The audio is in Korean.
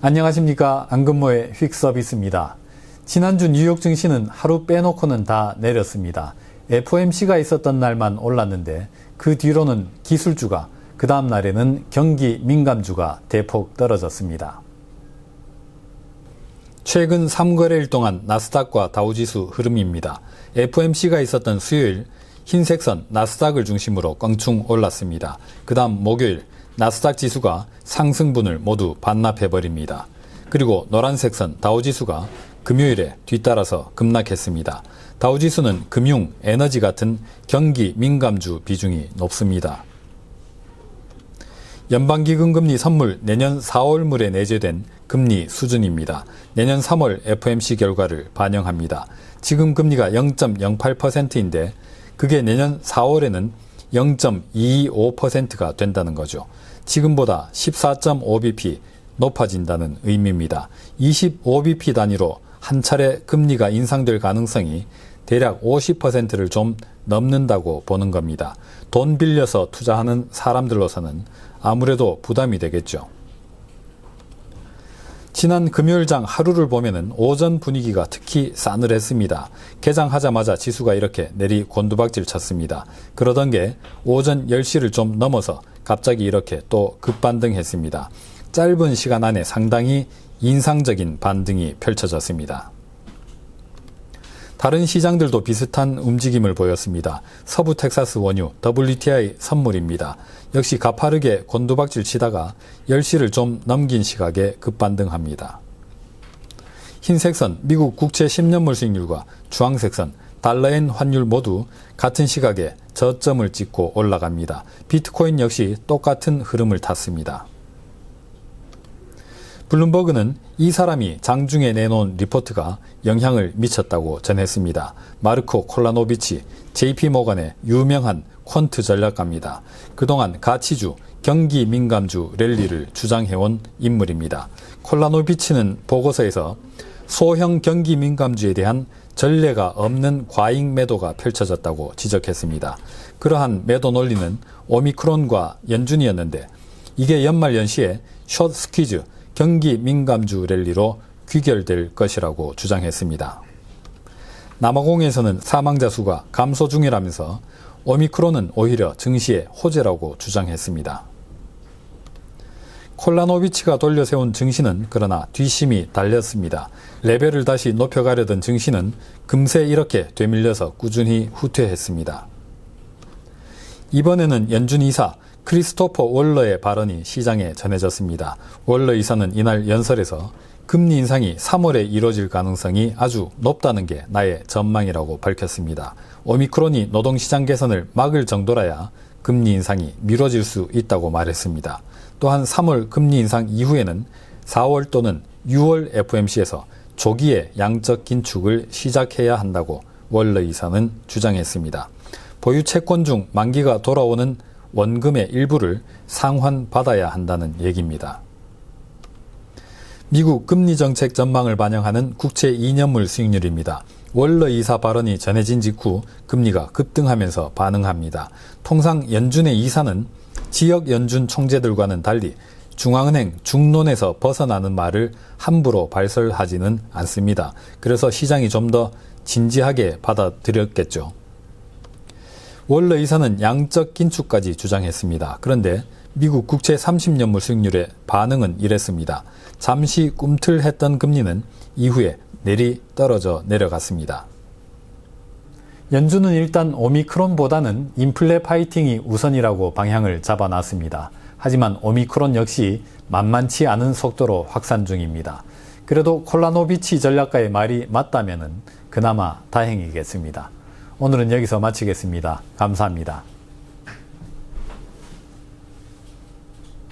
안녕하십니까. 안근모의 휙서비스입니다. 지난주 뉴욕 증시는 하루 빼놓고는 다 내렸습니다. FOMC가 있었던 날만 올랐는데 그 뒤로는 기술주가, 그 다음 날에는 경기 민감주가 대폭 떨어졌습니다. 최근 3거래일 동안 나스닥과 다우지수 흐름입니다. FOMC가 있었던 수요일 흰색선 나스닥을 중심으로 껑충 올랐습니다. 그 다음 목요일 나스닥 지수가 상승분을 모두 반납해버립니다. 그리고 노란색선 다우지수가 금요일에 뒤따라서 급락했습니다. 다우지수는 금융, 에너지 같은 경기 민감주 비중이 높습니다. 연방기금금리 선물 내년 4월물에 내재된 금리 수준입니다. 내년 3월 FOMC 결과를 반영합니다. 지금 금리가 0.08%인데 그게 내년 4월에는 0.225%가 된다는 거죠. 지금보다 14.5bp 높아진다는 의미입니다. 25bp 단위로 한 차례 금리가 인상될 가능성이 대략 50%를 좀 넘는다고 보는 겁니다. 돈 빌려서 투자하는 사람들로서는 아무래도 부담이 되겠죠. 지난 금요일장 하루를 보면은 오전 분위기가 특히 싸늘했습니다. 개장하자마자 지수가 이렇게 내리 곤두박질 쳤습니다. 그러던 게 오전 10시를 좀 넘어서 갑자기 이렇게 또 급반등했습니다. 짧은 시간 안에 상당히 인상적인 반등이 펼쳐졌습니다. 다른 시장들도 비슷한 움직임을 보였습니다. 서부 텍사스 원유 WTI 선물입니다. 역시 가파르게 곤두박질 치다가 10시를 좀 넘긴 시각에 급반등합니다. 흰색선 미국 국채 10년물 수익률과 주황색선 달러엔 환율 모두 같은 시각에 저점을 찍고 올라갑니다. 비트코인 역시 똑같은 흐름을 탔습니다. 블룸버그는 이 사람이 장중에 내놓은 리포트가 영향을 미쳤다고 전했습니다. 마르코 콜라노비치, JP모건의 유명한 퀀트 전략가입니다. 그동안 가치주, 경기 민감주 랠리를 주장해온 인물입니다. 콜라노비치는 보고서에서 소형 경기 민감주에 대한 전례가 없는 과잉 매도가 펼쳐졌다고 지적했습니다. 그러한 매도 논리는 오미크론과 연준이었는데 이게 연말 연시에 숏 스퀴즈, 경기 민감주 랠리로 귀결될 것이라고 주장했습니다. 남아공에서는 사망자 수가 감소 중이라면서 오미크론은 오히려 증시의 호재라고 주장했습니다. 콜라노비치가 돌려세운 증시는 그러나 뒷심이 달렸습니다. 레벨을 다시 높여가려던 증시는 금세 이렇게 되밀려서 꾸준히 후퇴했습니다. 이번에는 연준 이사 크리스토퍼 월러의 발언이 시장에 전해졌습니다. 월러 이사는 이날 연설에서 금리 인상이 3월에 이뤄질 가능성이 아주 높다는 게 나의 전망이라고 밝혔습니다. 오미크론이 노동시장 개선을 막을 정도라야 금리 인상이 미뤄질 수 있다고 말했습니다. 또한 3월 금리 인상 이후에는 4월 또는 6월 FOMC에서 조기에 양적 긴축을 시작해야 한다고 월러 이사는 주장했습니다. 보유 채권 중 만기가 돌아오는 원금의 일부를 상환받아야 한다는 얘기입니다. 미국 금리정책 전망을 반영하는 국채 2년물 수익률입니다. 월러 이사 발언이 전해진 직후 금리가 급등하면서 반응합니다. 통상 연준의 이사는 지역 연준 총재들과는 달리 중앙은행 중론에서 벗어나는 말을 함부로 발설하지는 않습니다. 그래서 시장이 좀 더 진지하게 받아들였겠죠. 월러 이사는 양적 긴축까지 주장했습니다. 그런데 미국 국채 30년물 수익률의 반응은 이랬습니다. 잠시 꿈틀했던 금리는 이후에 내리 떨어져 내려갔습니다. 연준은 일단 오미크론보다는 인플레 파이팅이 우선이라고 방향을 잡아놨습니다. 하지만 오미크론 역시 만만치 않은 속도로 확산 중입니다. 그래도 콜라노비치 전략가의 말이 맞다면은 그나마 다행이겠습니다. 오늘은 여기서 마치겠습니다. 감사합니다.